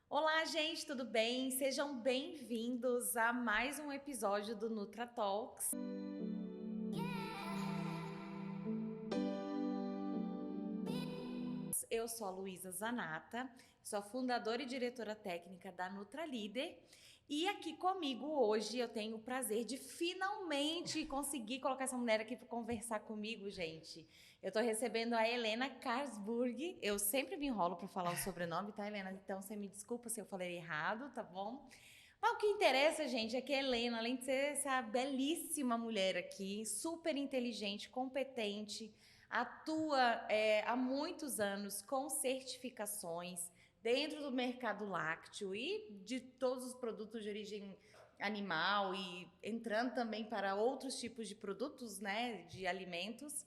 Olá, gente, tudo bem? Sejam bem-vindos a mais um episódio do Nutra Talks. Eu sou a Luísa Zanata, sou a fundadora e diretora técnica da NutraLíder e aqui comigo hoje eu tenho o prazer de finalmente conseguir colocar essa mulher aqui para conversar comigo, gente. Eu tô recebendo a Helena Karsburg. Eu sempre me enrolo para falar o sobrenome, tá, Helena? Então você me desculpa se eu falei errado, tá bom? Mas o que interessa, gente, é que a Helena, além de ser essa belíssima mulher aqui, super inteligente, competente, atua há muitos anos com certificações dentro do mercado lácteo e de todos os produtos de origem animal e entrando também para outros tipos de produtos, né, de alimentos.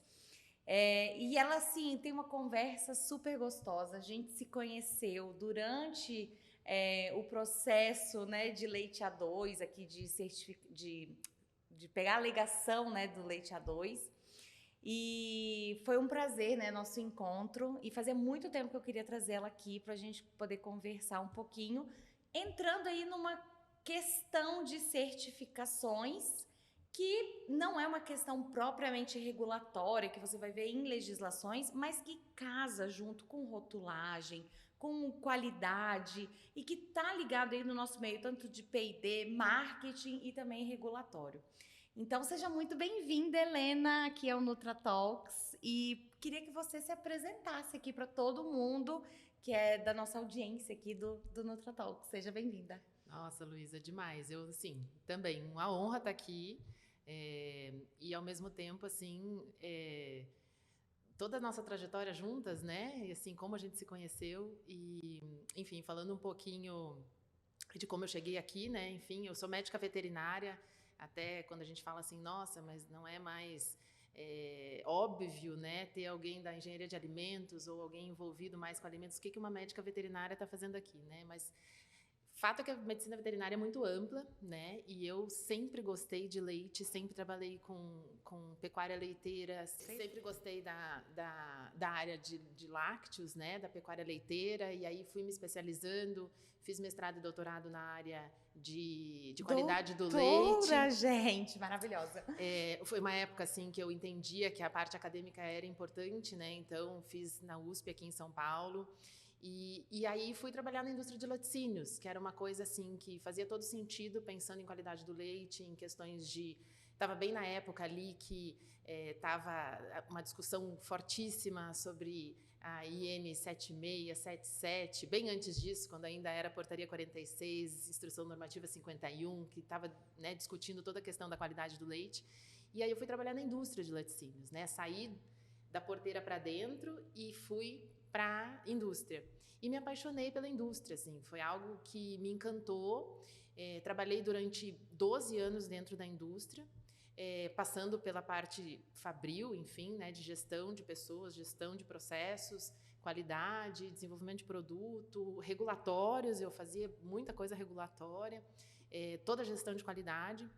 E ela, assim, tem uma conversa super gostosa. A gente se conheceu durante o processo, né, de leite A2, aqui de pegar a legação, né, do leite A2. E foi um prazer, né, nosso encontro. E fazia muito tempo que eu queria trazê-la aqui para a gente poder conversar um pouquinho, entrando aí numa questão de certificações que não é uma questão propriamente regulatória, que você vai ver em legislações, mas que casa junto com rotulagem, com qualidade e que está ligado aí no nosso meio, tanto de P&D, marketing e também regulatório. Então, seja muito bem-vinda, Helena, aqui ao Nutra Talks, e queria que você se apresentasse aqui para todo mundo que é da nossa audiência aqui do Nutra Talks. Seja bem-vinda. Nossa, Luísa, demais. Eu, assim, também, uma honra estar aqui. E, ao mesmo tempo, assim, toda a nossa trajetória juntas, né? E, assim, como a gente se conheceu. E, enfim, falando um pouquinho de como eu cheguei aqui, né? Enfim, eu sou médica veterinária. Até quando a gente fala assim, nossa, mas não é mais óbvio, né? Ter alguém da engenharia de alimentos ou alguém envolvido mais com alimentos. O que uma médica veterinária está fazendo aqui, né? Mas fato é que a medicina veterinária é muito ampla, né? E eu sempre gostei de leite, sempre trabalhei com pecuária leiteira, sempre gostei da área de lácteos, né? Da pecuária leiteira, e aí fui me especializando, fiz mestrado e doutorado na área de qualidade do Doutora, leite. gente, maravilhosa. Foi uma época assim que eu entendia que a parte acadêmica era importante, né? Então fiz na USP aqui em São Paulo. E aí fui trabalhar na indústria de laticínios, que era uma coisa assim que fazia todo sentido pensando em qualidade do leite, em questões de estava bem na época ali que estava uma discussão fortíssima sobre a IN 7677, bem antes disso, quando ainda era Portaria 46, Instrução Normativa 51, que estava, né, discutindo toda a questão da qualidade do leite. E aí eu fui trabalhar na indústria de laticínios, né? Saí da porteira para dentro e fui para a indústria. E me apaixonei pela indústria, assim, foi algo que me encantou. Trabalhei durante 12 anos dentro da indústria, passando pela parte fabril, enfim, né, de gestão de pessoas, gestão de processos, qualidade, desenvolvimento de produto, regulatórios, eu fazia muita coisa regulatória, toda a gestão de qualidade.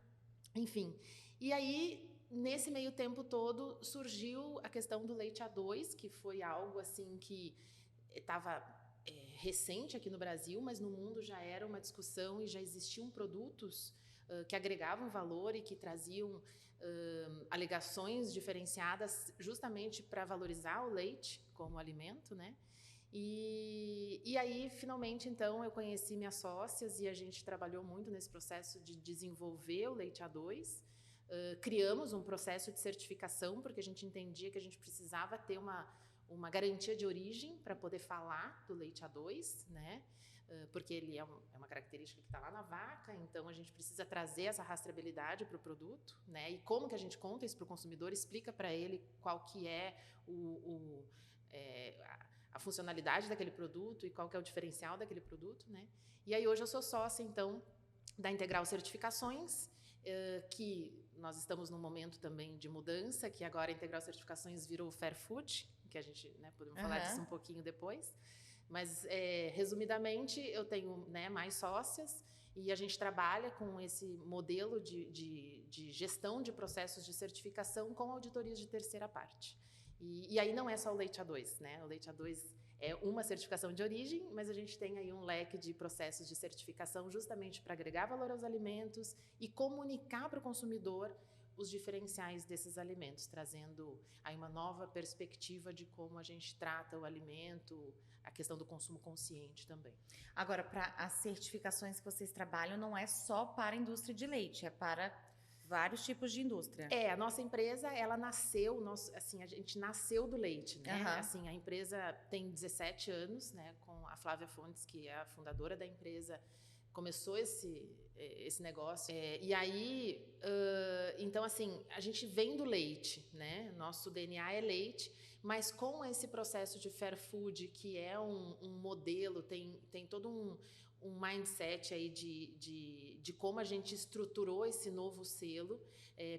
Enfim, e aí, nesse meio tempo todo, surgiu a questão do leite A2, que foi algo assim que estava recente aqui no Brasil, mas no mundo já era uma discussão e já existiam produtos que agregavam valor e que traziam alegações diferenciadas justamente para valorizar o leite como alimento, né? E aí, finalmente, então, eu conheci minhas sócias e a gente trabalhou muito nesse processo de desenvolver o leite A2. Criamos um processo de certificação, porque a gente entendia que a gente precisava ter uma garantia de origem para poder falar do leite A2, né? Porque ele é uma característica que está lá na vaca, então a gente precisa trazer essa rastreabilidade para o produto, né? E como que a gente conta isso para o consumidor, explica para ele qual que é a funcionalidade daquele produto e qual que é o diferencial daquele produto, né? E aí hoje eu sou sócia, então, da Integral Certificações, que nós estamos num momento também de mudança, que agora a Integral Certificações virou Fair Food, que a gente, né, podemos falar disso um pouquinho depois. Mas, resumidamente, eu tenho, né, mais sócias e a gente trabalha com esse modelo de gestão de processos de certificação com auditorias de terceira parte. E aí não é só o leite A2, né? O leite A2 uma certificação de origem, mas a gente tem aí um leque de processos de certificação justamente para agregar valor aos alimentos e comunicar para o consumidor os diferenciais desses alimentos, trazendo aí uma nova perspectiva de como a gente trata o alimento, a questão do consumo consciente também. Agora, para as certificações que vocês trabalham, não é só para a indústria de leite, é para vários tipos de indústria. A nossa empresa, ela nasceu, assim, a gente nasceu do leite, né? Uhum. Assim, a empresa tem 17 anos, né? Com a Flávia Fontes, que é a fundadora da empresa, começou esse negócio. E aí, então, assim, a gente vem do leite, né? Nosso DNA é leite, mas com esse processo de fair food, que é um modelo, tem todo um mindset aí de como a gente estruturou esse novo selo,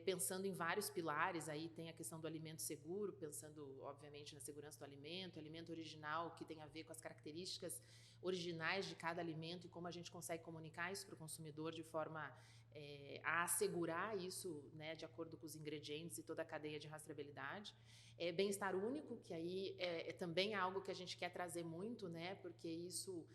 pensando em vários pilares. Aí tem a questão do alimento seguro, pensando, obviamente, na segurança do alimento original, que tem a ver com as características originais de cada alimento e como a gente consegue comunicar isso para o consumidor de forma a assegurar isso, né, de acordo com os ingredientes e toda a cadeia de rastreabilidade. Bem-estar único, que aí também é algo que a gente quer trazer muito, né, porque isso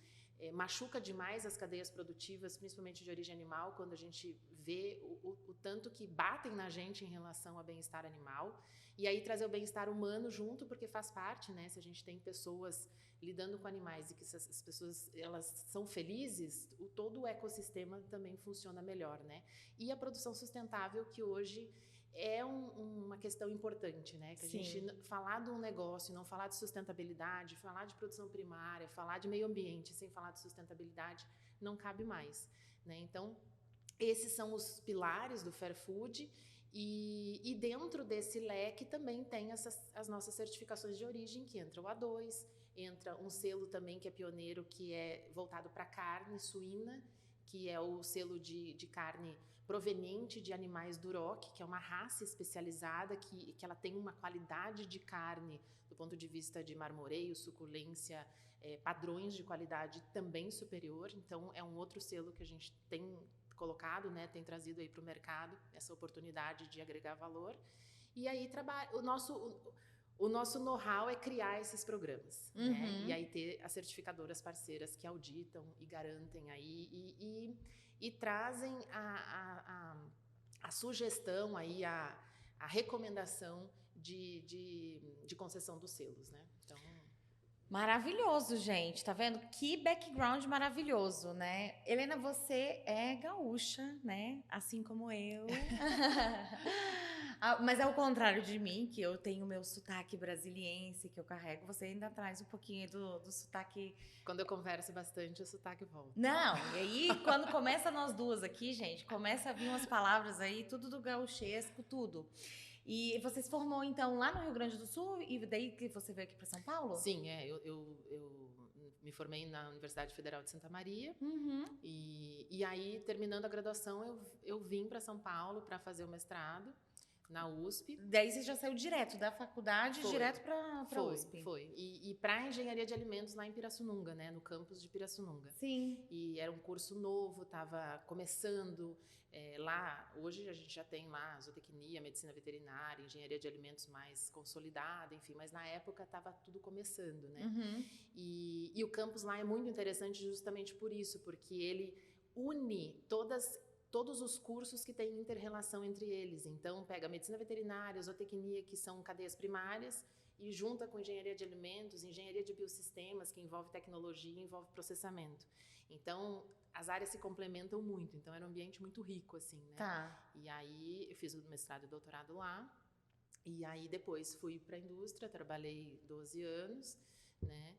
machuca demais as cadeias produtivas, principalmente de origem animal, quando a gente vê o tanto que batem na gente em relação ao bem-estar animal. E aí trazer o bem-estar humano junto, porque faz parte, né? Se a gente tem pessoas lidando com animais e que essas pessoas elas são felizes, todo o ecossistema também funciona melhor, né? E a produção sustentável, que hoje é uma questão importante, né? Que a gente falar de um negócio, não falar de sustentabilidade, falar de produção primária, falar de meio ambiente sem falar de sustentabilidade, não cabe mais, né? Então, esses são os pilares do Fair Food e dentro desse leque também tem as nossas certificações de origem, que entra o A2, entra um selo também que é pioneiro, que é voltado para carne suína, que é o selo de carne proveniente de animais Duroc, que é uma raça especializada, que ela tem uma qualidade de carne, do ponto de vista de marmoreio, suculência, padrões de qualidade também superior. Então, é um outro selo que a gente tem colocado, né, tem trazido aí para o mercado essa oportunidade de agregar valor. E aí, o nosso know-how é criar esses programas, né? E aí ter as certificadoras parceiras que auditam e garantem aí e trazem a sugestão aí, a recomendação de concessão dos selos, né? Então... Maravilhoso, gente. Tá vendo? Que background maravilhoso, né? Helena, você é gaúcha, né? Assim como eu. Mas ao contrário de mim, que eu tenho o meu sotaque brasiliense que eu carrego, você ainda traz um pouquinho do sotaque... Quando eu converso bastante, o sotaque volta. Não, e aí quando começa nós duas aqui, gente, começa a vir umas palavras aí, tudo do gauchesco, tudo. E você se formou, então, lá no Rio Grande do Sul e daí que você veio aqui para São Paulo? Sim, eu me formei na Universidade Federal de Santa Maria. E aí, terminando a graduação, eu vim para São Paulo para fazer o mestrado na USP. Daí você já saiu direto da faculdade, direto para a USP? Foi. E para engenharia de alimentos lá em Pirassununga, né, no campus de Pirassununga. Sim. E era um curso novo, estava começando lá. Hoje a gente já tem lá zootecnia, medicina veterinária, engenharia de alimentos mais consolidada, enfim. Mas na época estava tudo começando, né? E o campus lá é muito interessante justamente por isso, porque ele une todos os cursos que têm inter-relação entre eles. Então, pega medicina veterinária, zootecnia, que são cadeias primárias, e junta com engenharia de alimentos, engenharia de biosistemas, que envolve tecnologia, envolve processamento. Então, as áreas se complementam muito. Então, era um ambiente muito rico, assim, né? Tá. E aí, eu fiz o mestrado e doutorado lá. E aí, depois, fui para a indústria, trabalhei 12 anos, né?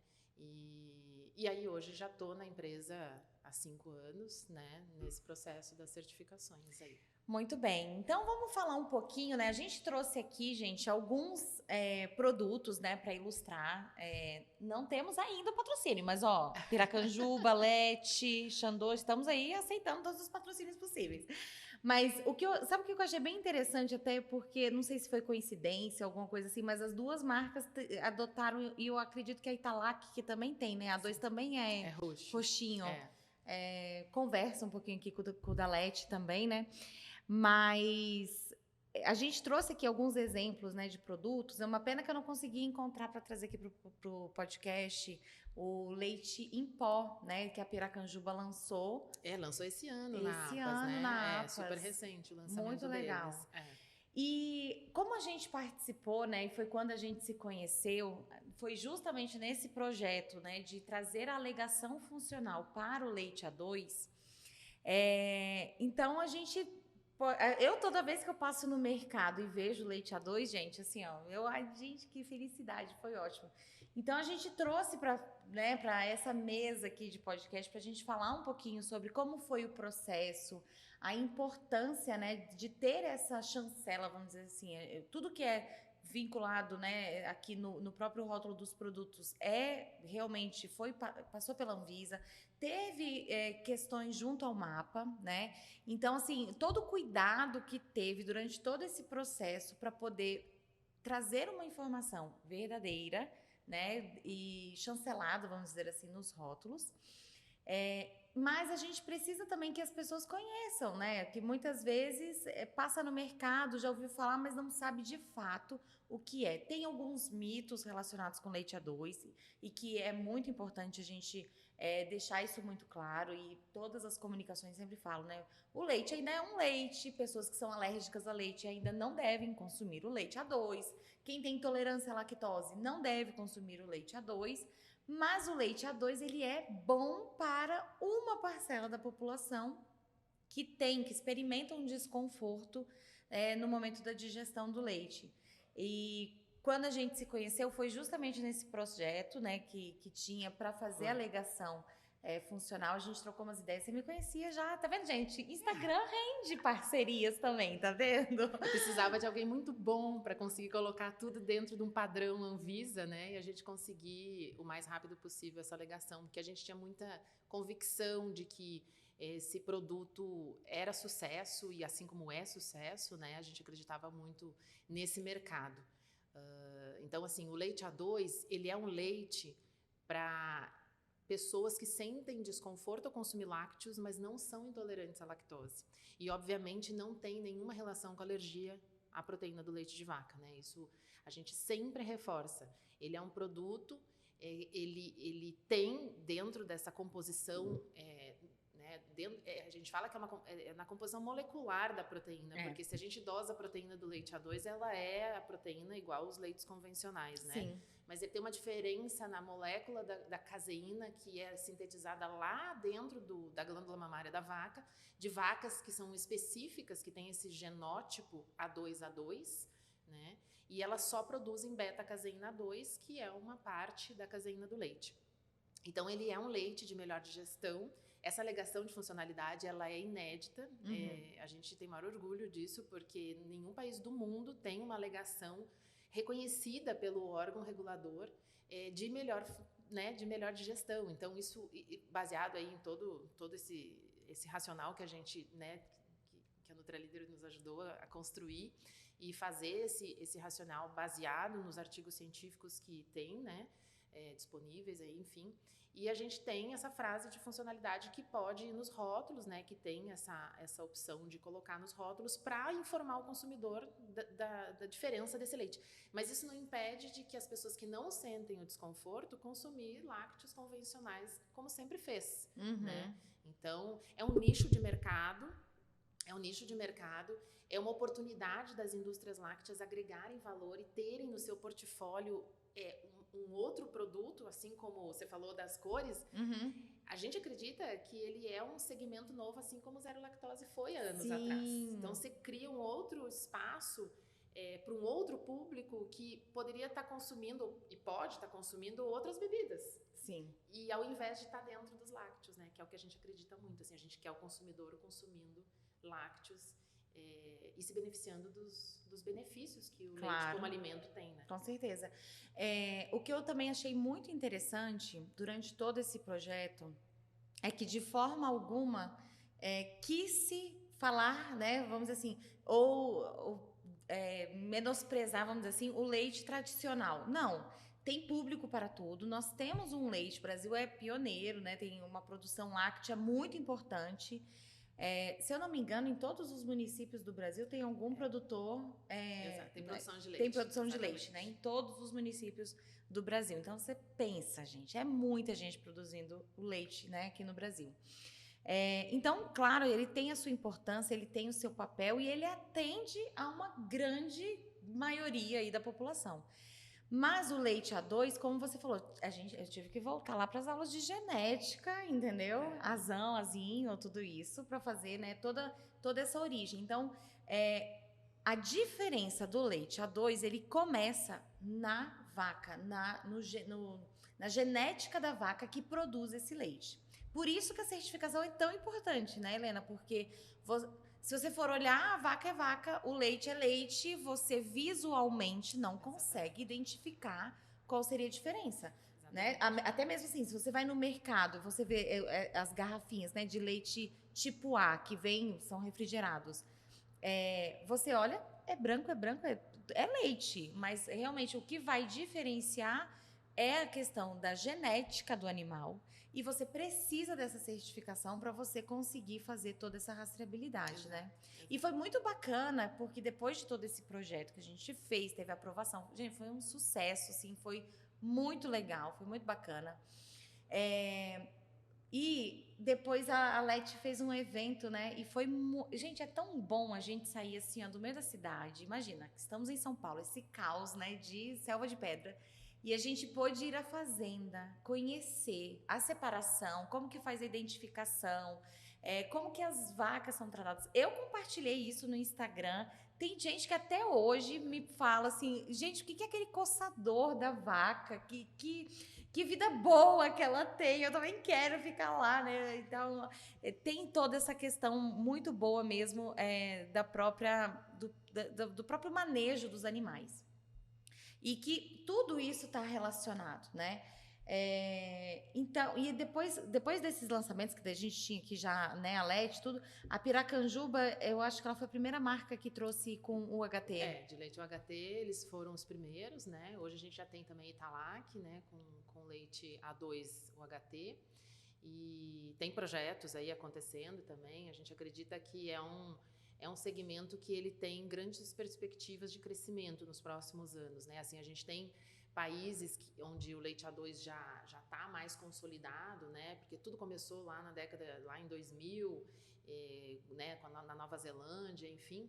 E aí, hoje, já estou na empresa há 5 anos, né, nesse processo das certificações aí. Muito bem. Então, vamos falar um pouquinho, né? A gente trouxe aqui, gente, alguns produtos, né, para ilustrar. Não temos ainda o patrocínio, mas, ó, Piracanjuba, Lete, Xandô, estamos aí aceitando todos os patrocínios possíveis. Mas sabe o que eu achei bem interessante, até porque, não sei se foi coincidência, alguma coisa assim, mas as duas marcas adotaram, e eu acredito que a Italac, que também tem, né? A 2 também é roxinho. Conversa um pouquinho aqui com o da Lete também, né? Mas a gente trouxe aqui alguns exemplos, né, de produtos. É uma pena que eu não consegui encontrar para trazer aqui para o podcast o leite em pó, né, que a Piracanjuba lançou Lançou esse ano na esse APAS, ano na né? É super APAS. recente o Muito lançamento legal. deles. É. E como a gente participou, né, e foi quando a gente se conheceu, foi justamente nesse projeto, né, de trazer a alegação funcional para o leite A2. Então a gente, eu toda vez que eu passo no mercado e vejo leite A2, gente, assim, ó, ai, gente, que felicidade, foi ótimo. Então a gente trouxe para, né, para essa mesa aqui de podcast para a gente falar um pouquinho sobre como foi o processo, a importância, né, de ter essa chancela, vamos dizer assim, tudo que é vinculado, né, aqui no próprio rótulo dos produtos realmente passou pela Anvisa, teve questões junto ao mapa, né? Então, assim, todo o cuidado que teve durante todo esse processo para poder trazer uma informação verdadeira, né, e chancelada, vamos dizer assim, nos rótulos. Mas a gente precisa também que as pessoas conheçam, né? Que muitas vezes passa no mercado, já ouviu falar, mas não sabe de fato o que é. Tem alguns mitos relacionados com leite A2 e que é muito importante a gente deixar isso muito claro, e todas as comunicações sempre falam, né? O leite ainda é um leite, pessoas que são alérgicas a leite ainda não devem consumir o leite A2. Quem tem intolerância à lactose não deve consumir o leite A2. Mas o leite A2 ele é bom para uma parcela da população que experimenta um desconforto no momento da digestão do leite. E quando a gente se conheceu foi justamente nesse projeto, né, que tinha para fazer a alegação funcional. A gente trocou umas ideias. Você me conhecia já, tá vendo, gente? Instagram rende parcerias também, tá vendo? Eu precisava de alguém muito bom para conseguir colocar tudo dentro de um padrão Anvisa, né? E a gente conseguir o mais rápido possível essa alegação, porque a gente tinha muita convicção de que esse produto era sucesso, e assim como é sucesso, né? A gente acreditava muito nesse mercado. Então, assim, o leite A2, ele é um leite para pessoas que sentem desconforto ao consumir lácteos, mas não são intolerantes à lactose. E, obviamente, não tem nenhuma relação com alergia à proteína do leite de vaca, né? Isso a gente sempre reforça. Ele é um produto, ele tem dentro dessa composição, né, a gente fala que é na composição molecular da proteína, porque se a gente dosa a proteína do leite A2, ela é a proteína igual aos leites convencionais, né? Sim. Mas ele tem uma diferença na molécula da caseína, que é sintetizada lá dentro da glândula mamária da vaca, de vacas que são específicas, que têm esse genótipo A2A2, né? E elas só produzem beta-caseína 2, que é uma parte da caseína do leite. Então, ele é um leite de melhor digestão. Essa alegação de funcionalidade, ela é inédita. A gente tem maior orgulho disso, porque nenhum país do mundo tem uma alegação reconhecida pelo órgão regulador de melhor, né, de melhor digestão. Então, isso baseado aí em todo esse racional que a gente, né, que a Nutralíder nos ajudou a construir e fazer esse racional baseado nos artigos científicos que tem, né, disponíveis aí, enfim. E a gente tem essa frase de funcionalidade que pode ir nos rótulos, né, que tem essa opção de colocar nos rótulos para informar o consumidor da diferença desse leite. Mas isso não impede de que as pessoas que não sentem o desconforto consumir lácteos convencionais, como sempre fez, né? Então, é um nicho de mercado, é uma oportunidade das indústrias lácteas agregarem valor e terem no seu portfólio um outro produto, assim como você falou das cores. A gente acredita que ele é um segmento novo, assim como o zero lactose foi anos atrás. Então, você cria um outro espaço para um outro público que poderia estar consumindo e pode estar consumindo outras bebidas. Sim. E ao invés de estar dentro dos lácteos, né? Que é o que a gente acredita muito. Assim, a gente quer o consumidor consumindo lácteos e se beneficiando dos benefícios que o leite como alimento tem, né? Com certeza. O que eu também achei muito interessante durante todo esse projeto é que, de forma alguma, quis se falar, né, vamos dizer assim, ou menosprezar, vamos dizer assim, o leite tradicional. Não, tem público para tudo. Nós temos um leite, o Brasil é pioneiro, né, tem uma produção láctea muito importante. Se eu não me engano, em todos os municípios do Brasil tem algum produtor. Exato, tem produção de leite. Tem produção de exatamente. leite, né? Em todos os municípios do Brasil. Então você pensa, gente, é muita gente produzindo o leite, né, aqui no Brasil. Então, claro, ele tem a sua importância, ele tem o seu papel e ele atende a uma grande maioria aí da população. Mas o leite A2, como você falou, eu tive que voltar lá para as aulas de genética, entendeu? Azão, azinho, tudo isso, para fazer, né, toda essa origem. Então, a diferença do leite A2, ele começa na vaca, na genética da vaca que produz esse leite. Por isso que a certificação é tão importante, né, Helena? Porque se você for olhar, a vaca é vaca, o leite é leite, você visualmente não consegue identificar qual seria a diferença. Né? Até mesmo assim, se você vai no mercado, você vê as garrafinhas, né, de leite tipo A, que são refrigerados. Você olha, é branco, é leite. Mas realmente o que vai diferenciar é a questão da genética do animal. E você precisa dessa certificação para você conseguir fazer toda essa rastreabilidade, né? E foi muito bacana, porque depois de todo esse projeto que a gente fez, teve aprovação. Gente, foi um sucesso, assim, foi muito legal, foi muito bacana. E depois a Leti fez um evento, né? E foi... Gente, é tão bom a gente sair assim, ó, do meio da cidade. Imagina, estamos em São Paulo, esse caos, né, de selva de pedra. E a gente pôde ir à fazenda, conhecer a separação, como que faz a identificação, como que as vacas são tratadas. Eu compartilhei isso no Instagram. Tem gente que até hoje me fala assim, gente, o que é aquele coçador da vaca? Que vida boa que ela tem, eu também quero ficar lá, né? Então, tem toda essa questão muito boa mesmo do próprio manejo dos animais. E que tudo isso está relacionado, né? Então, e depois desses lançamentos que a gente tinha aqui já, né, a Leti, tudo, a Piracanjuba, eu acho que ela foi a primeira marca que trouxe com o UHT. De leite UHT, eles foram os primeiros, né? Hoje a gente já tem também Italac, né, com leite A2 UHT. E tem projetos aí acontecendo também. A gente acredita que é um segmento que ele tem grandes perspectivas de crescimento nos próximos anos, né? Assim, a gente tem países onde o leite A2 já está mais consolidado, né? Porque tudo começou lá lá em 2000, né? Na Nova Zelândia, enfim.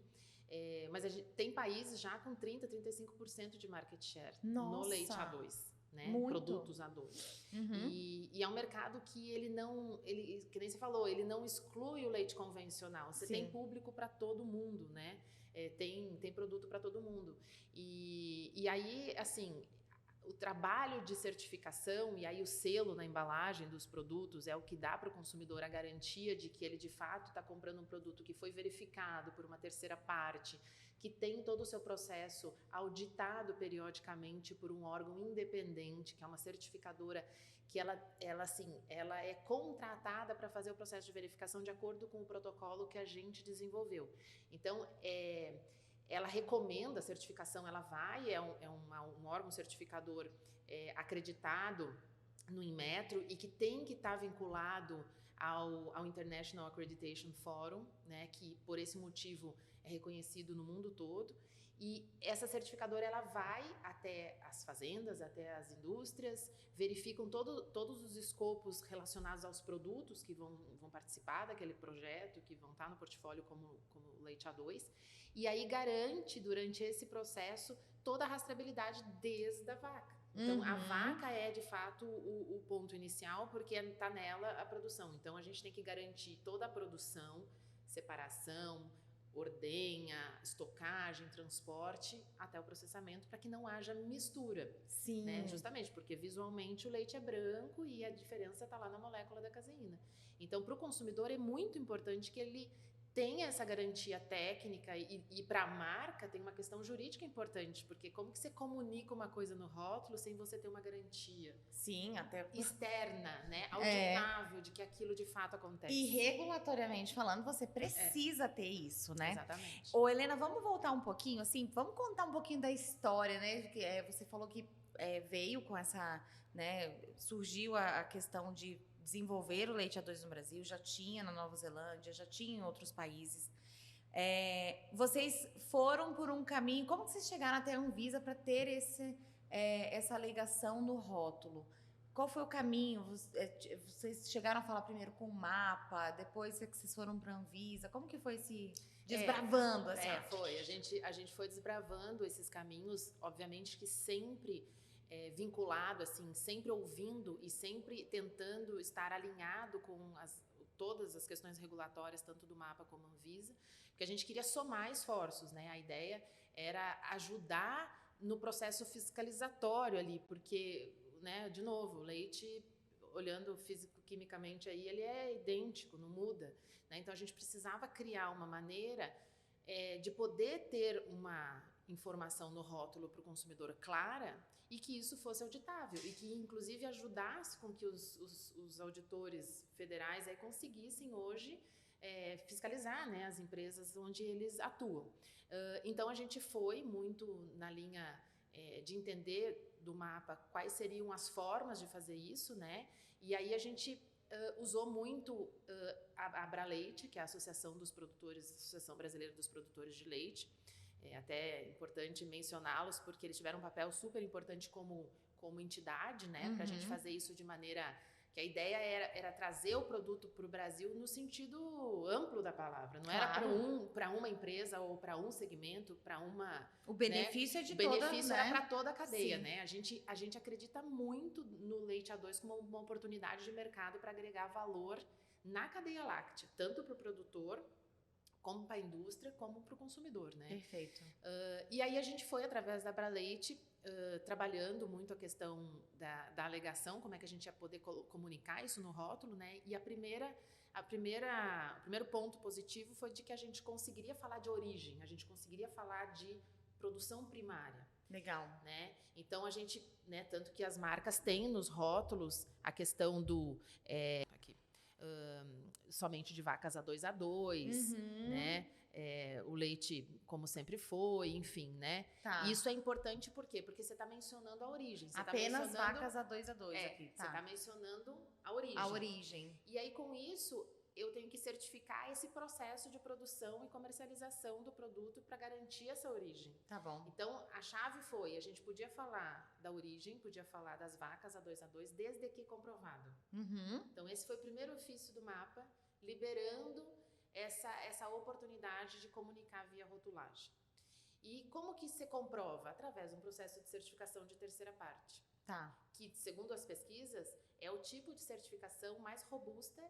Mas a gente tem países já com 30%, 35% de market share no leite A2. Né? Produtos A2. Uhum. E é um mercado que que nem você falou, ele não exclui o leite convencional. Você tem público para todo mundo, né? Tem produto para todo mundo. E aí, assim, o trabalho de certificação e aí o selo na embalagem dos produtos é o que dá para o consumidor a garantia de que ele de fato está comprando um produto que foi verificado por uma terceira parte, que tem todo o seu processo auditado periodicamente por um órgão independente, que é uma certificadora, que ela é contratada para fazer o processo de verificação de acordo com o protocolo que a gente desenvolveu. Então, ela recomenda a certificação, ela vai, um órgão certificador acreditado no Inmetro e que tem que estar vinculado ao International Accreditation Forum, né, que por esse motivo é reconhecido no mundo todo. E essa certificadora ela vai até as fazendas, até as indústrias, verificam todos os escopos relacionados aos produtos que vão participar daquele projeto, que vão estar no portfólio como leite A2, e aí garante durante esse processo toda a rastreabilidade desde a vaca. Então, a vaca é, de fato, o ponto inicial, porque está nela a produção. Então, a gente tem que garantir toda a produção, separação, ordenha, estocagem, transporte, até o processamento, para que não haja mistura. Sim. Né? Justamente porque, visualmente, o leite é branco e a diferença está lá na molécula da caseína. Então, para o consumidor, é muito importante que ele tenha essa garantia técnica e para a marca tem uma questão jurídica importante, porque como que você comunica uma coisa no rótulo sem você ter uma garantia? Sim, até externa, né? Auditável de que aquilo de fato acontece. E regulatoriamente falando, você precisa ter isso, né? Exatamente. Ô, Helena, vamos voltar um pouquinho, assim, vamos contar um pouquinho da história, né? Você falou que veio com essa, né? Surgiu a questão de desenvolver o leite A2 no Brasil, já tinha na Nova Zelândia, já tinha em outros países. Vocês foram por um caminho, como que vocês chegaram até a Anvisa para ter essa alegação no rótulo? Qual foi o caminho? Vocês chegaram a falar primeiro com o MAPA, depois que vocês foram para a Anvisa? Como que foi esse desbravando? Foi. A gente foi desbravando esses caminhos, obviamente que sempre vinculado, assim, sempre ouvindo e sempre tentando estar alinhado com todas as questões regulatórias, tanto do MAPA como Anvisa, porque a gente queria somar esforços, né? A ideia era ajudar no processo fiscalizatório ali, porque, né, de novo, o leite, olhando físico-quimicamente aí, ele é idêntico, não muda, né? Então a gente precisava criar uma maneira de poder ter uma informação no rótulo para o consumidor clara e que isso fosse auditável e que, inclusive, ajudasse com que os auditores federais aí conseguissem hoje fiscalizar, né, as empresas onde eles atuam. Então, a gente foi muito na linha de entender do MAPA quais seriam as formas de fazer isso, né? E aí a gente usou muito a Abraleite, que é a Associação Brasileira dos Produtores de Leite. É até importante mencioná-los, porque eles tiveram um papel super importante como entidade, né? Para a gente fazer isso de maneira que a ideia era trazer o produto para o Brasil no sentido amplo da palavra. Não era para uma empresa ou para um segmento, para uma... O benefício é de toda, o benefício era para toda a cadeia, Sim. né? A gente acredita muito no leite A2 como uma oportunidade de mercado para agregar valor na cadeia láctea, tanto para o produtor, como para a indústria, como para o consumidor, né? Perfeito. E aí a gente foi, através da Abraleite, trabalhando muito a questão da alegação, como é que a gente ia poder comunicar isso no rótulo, né? E o primeiro ponto positivo foi de que a gente conseguiria falar de origem, a gente conseguiria falar de produção primária. Legal. Né? Então, a gente, né, tanto que as marcas têm nos rótulos a questão do... somente de vacas A2, né? O leite como sempre foi, enfim, né? Tá. Isso é importante por quê? Porque você está mencionando a origem. Você apenas vacas A2 aqui. Tá. Você está mencionando a origem. A origem. E aí, com isso, eu tenho que certificar esse processo de produção e comercialização do produto para garantir essa origem. Tá bom. Então, a chave foi, a gente podia falar da origem, podia falar das vacas A2, desde que comprovado. Então, esse foi o primeiro ofício do MAPA, liberando essa oportunidade de comunicar via rotulagem. E como que se comprova? Através de um processo de certificação de terceira parte. Tá. Que, segundo as pesquisas, é o tipo de certificação mais robusta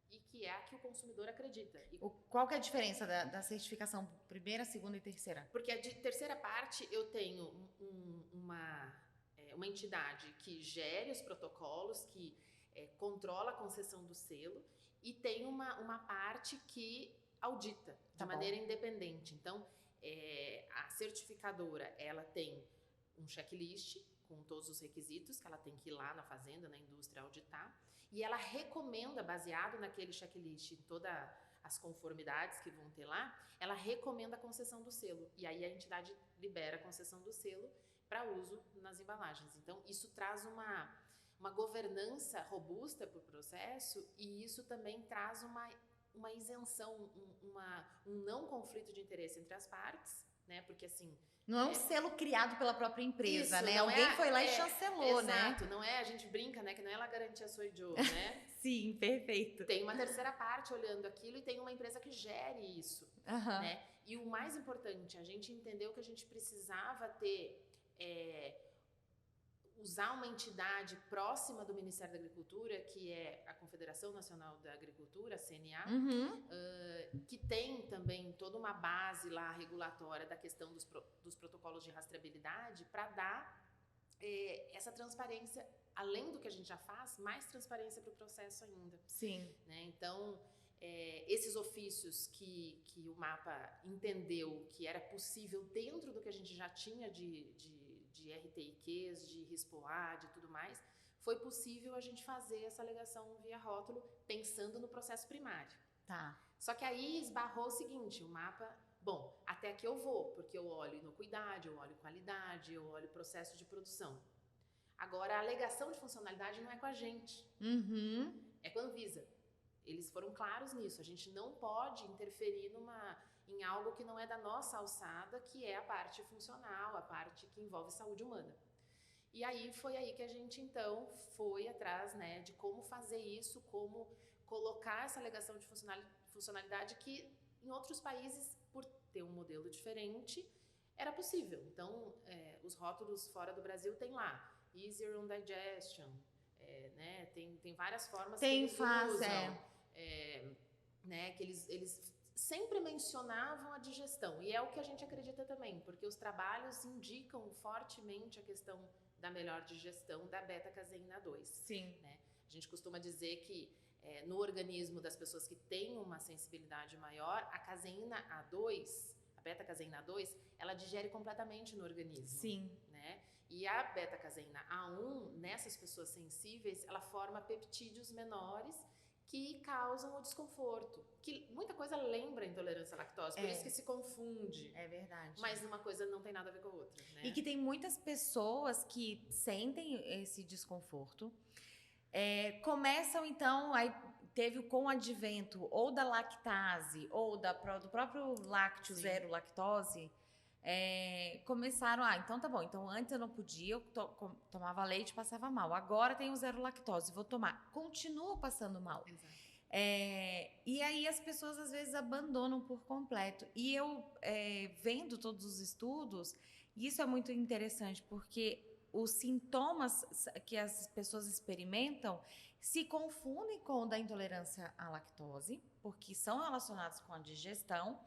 e que é a que o consumidor acredita. Qual que é a diferença da certificação primeira, segunda e terceira? Porque a de terceira parte eu tenho uma entidade que gere os protocolos, que controla a concessão do selo, e tem uma parte que audita de maneira independente. Então, a certificadora, ela tem um checklist com todos os requisitos que ela tem que ir lá na fazenda, na indústria, auditar, e ela recomenda, baseado naquele checklist, todas as conformidades que vão ter lá, ela recomenda a concessão do selo. E aí a entidade libera a concessão do selo para uso nas embalagens. Então, isso traz uma governança robusta para o processo e isso também traz uma isenção, um não conflito de interesse entre as partes, né? Porque assim... Não é um selo criado pela própria empresa, isso, né? Alguém foi lá e chancelou, exato, né? Exato, não é? A gente brinca, né? Que não é ela garantia sua idioma, né? Sim, perfeito. Tem uma terceira parte olhando aquilo e tem uma empresa que gere isso, né? E o mais importante, a gente entendeu que a gente precisava ter... usar uma entidade próxima do Ministério da Agricultura, que é a Confederação Nacional da Agricultura, a CNA, que tem também toda uma base lá regulatória da questão dos protocolos de rastreabilidade para dar essa transparência, além do que a gente já faz, mais transparência para o processo ainda. Sim. Né? Então, esses ofícios que o MAPA entendeu que era possível dentro do que a gente já tinha de RTIQs, de RISPOA, de tudo mais, foi possível a gente fazer essa alegação via rótulo pensando no processo primário. Tá. Só que aí esbarrou o seguinte, o MAPA, bom, até aqui eu vou, porque eu olho inocuidade, eu olho qualidade, eu olho processo de produção. Agora, a alegação de funcionalidade não é com a gente. é com a Anvisa. Eles foram claros nisso. A gente não pode interferir em algo que não é da nossa alçada, que é a parte funcional, a parte que envolve saúde humana. E aí foi aí que a gente então foi atrás, né, de como fazer isso, como colocar essa alegação de funcionalidade que em outros países, por ter um modelo diferente, era possível. Então, os rótulos fora do Brasil tem lá, easier on digestion, né, tem várias formas que eles usam, né, que eles sempre mencionavam a digestão, e é o que a gente acredita também, porque os trabalhos indicam fortemente a questão da melhor digestão da beta-caseína 2. Sim. Né? A gente costuma dizer que no organismo das pessoas que têm uma sensibilidade maior, a caseína A2, a beta-caseína 2, ela digere completamente no organismo. Sim. Né? E a beta-caseína A1, nessas pessoas sensíveis, ela forma peptídeos menores que causam o desconforto. Que muita coisa lembra a intolerância à lactose, por isso que se confunde. É verdade. Mas uma coisa não tem nada a ver com a outra. Né? E que tem muitas pessoas que sentem esse desconforto. Começam, então, aí teve com o advento ou da lactase ou do próprio lácteo zero lactose, começaram, então tá bom, então antes eu não podia, eu tomava leite e passava mal, agora tem o zero lactose, vou tomar, continuo passando mal. Exato. E aí as pessoas às vezes abandonam por completo, e eu vendo todos os estudos, isso é muito interessante, porque os sintomas que as pessoas experimentam se confundem com o da intolerância à lactose, porque são relacionados com a digestão.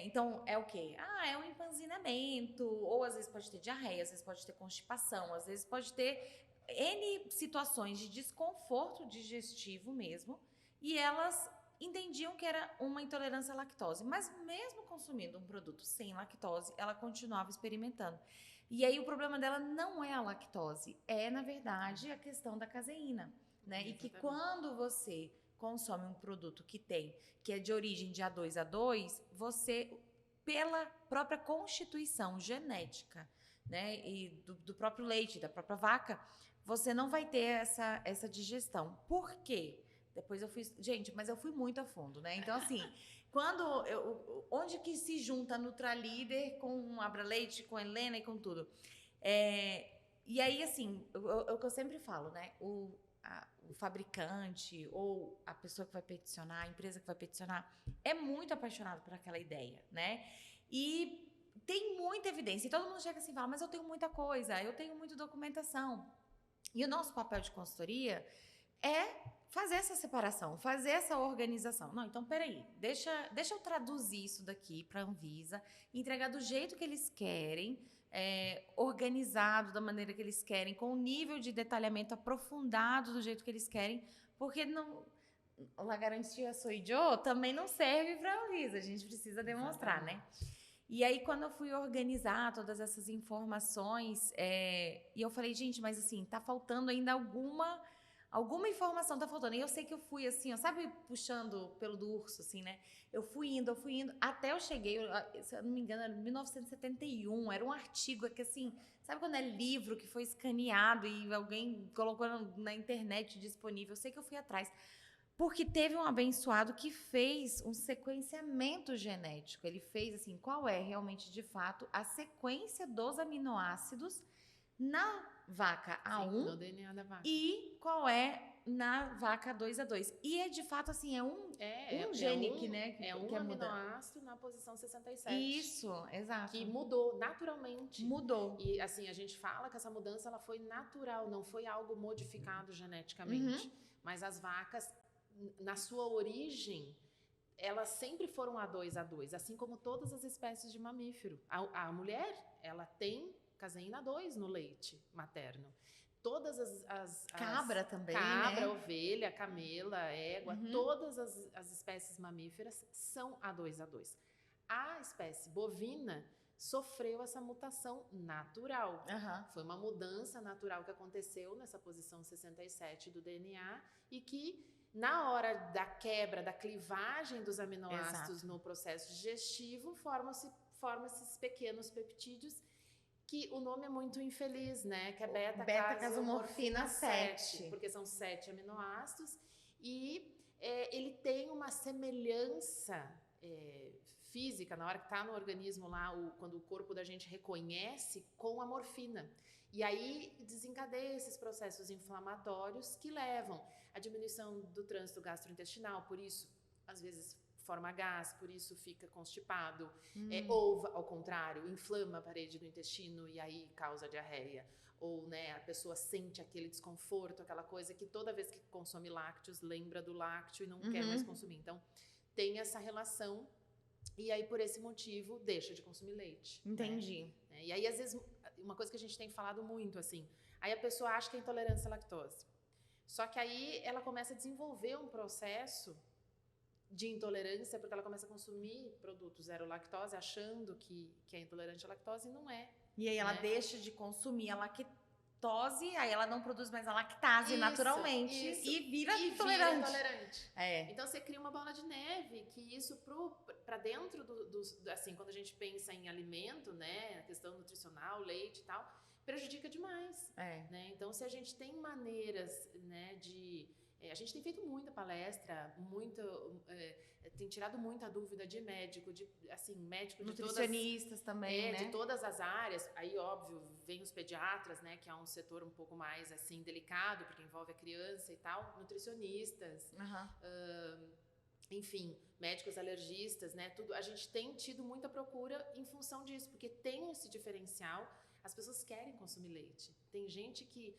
Então, é o quê? É um empanzinamento, ou às vezes pode ter diarreia, às vezes pode ter constipação, às vezes pode ter N situações de desconforto digestivo mesmo, e elas entendiam que era uma intolerância à lactose, mas mesmo consumindo um produto sem lactose, ela continuava experimentando. E aí o problema dela não é a lactose, é, na verdade, a questão da caseína, né? E que quando você consome um produto que é de origem de A2, você, pela própria constituição genética, né? E do próprio leite, da própria vaca, você não vai ter essa digestão. Por quê? Depois eu fui... Gente, mas eu fui muito a fundo, né? Então, assim... onde que se junta a Nutralíder com Abra Leite, com a Helena e com tudo? E aí, assim, o que eu sempre falo, né? O fabricante ou a pessoa que vai peticionar, a empresa que vai peticionar, é muito apaixonado por aquela ideia, né? E tem muita evidência. E todo mundo chega assim e fala, mas eu tenho muita coisa, eu tenho muita documentação. E o nosso papel de consultoria é fazer essa separação, fazer essa organização. Não, então peraí, deixa eu traduzir isso daqui para a Anvisa, entregar do jeito que eles querem, organizado da maneira que eles querem, com um nível de detalhamento aprofundado do jeito que eles querem, porque não... A garantia sou idiota também não serve para a Anvisa, a gente precisa demonstrar, né? E aí, quando eu fui organizar todas essas informações, e eu falei, gente, mas assim, tá faltando ainda alguma informação tá faltando. E eu sei que eu fui assim, ó, sabe, puxando pelo do urso, assim, né? Eu fui indo, até eu cheguei, se eu não me engano, era 1971, era um artigo que assim, sabe quando é livro que foi escaneado e alguém colocou na internet disponível? Eu sei que eu fui atrás. Porque teve um abençoado que fez um sequenciamento genético. Ele fez assim, qual é realmente, de fato, a sequência dos aminoácidos na vaca A1 no DNA da vaca. E qual é na vaca 2A2. E é de fato assim, um gene que, né, que que aminoácido na posição 67. Isso, exato. Que mudou naturalmente. Mudou. E assim, a gente fala que essa mudança ela foi natural, não foi algo modificado geneticamente. Mas as vacas, na sua origem, elas sempre foram A2, assim como todas as espécies de mamífero. A mulher, ela tem caseína 2 no leite materno. Todas as cabra também, cabra, né? ovelha, camela, égua, todas as espécies mamíferas são A2. A espécie bovina sofreu essa mutação natural. Foi uma mudança natural que aconteceu nessa posição 67 do DNA e que na hora da quebra, da clivagem dos aminoácidos no processo digestivo, formam esses pequenos peptídeos Que o nome é muito infeliz, né? Que é beta-casomorfina 7. porque são 7 aminoácidos e ele tem uma semelhança física na hora que está no organismo lá, quando o corpo da gente reconhece, com a morfina. E aí desencadeia esses processos inflamatórios que levam à diminuição do trânsito gastrointestinal, por isso, às vezes, forma gás, por isso fica constipado, ou ao contrário, inflama a parede do intestino e aí causa diarreia, ou né, a pessoa sente aquele desconforto, aquela coisa que toda vez que consome lácteos lembra do lácteo e não quer mais consumir. Então tem essa relação e aí por esse motivo deixa de consumir leite. Entendi. Né? E aí às vezes uma coisa que a gente tem falado muito assim, aí a pessoa acha que é intolerância à lactose, só que aí ela começa a desenvolver um processo de intolerância, porque ela começa a consumir produtos zero lactose, achando que é intolerante à lactose, e não é. E aí ela deixa de consumir a lactose, aí ela não produz mais a lactase naturalmente e vira intolerante. Então você cria uma bola de neve, que isso para dentro assim, quando a gente pensa em alimento, né, a questão nutricional, leite e tal, prejudica demais. Né? Então se a gente tem maneiras, né, a gente tem feito muita palestra, tem tirado muita dúvida de médico, médico de nutricionistas também, né? De todas as áreas. Aí, óbvio, vem os pediatras, né? Que é um setor um pouco mais, assim, delicado, porque envolve a criança e tal. Nutricionistas, enfim, médicos alergistas, né? Tudo. A gente tem tido muita procura em função disso, porque tem esse diferencial. As pessoas querem consumir leite. Tem gente que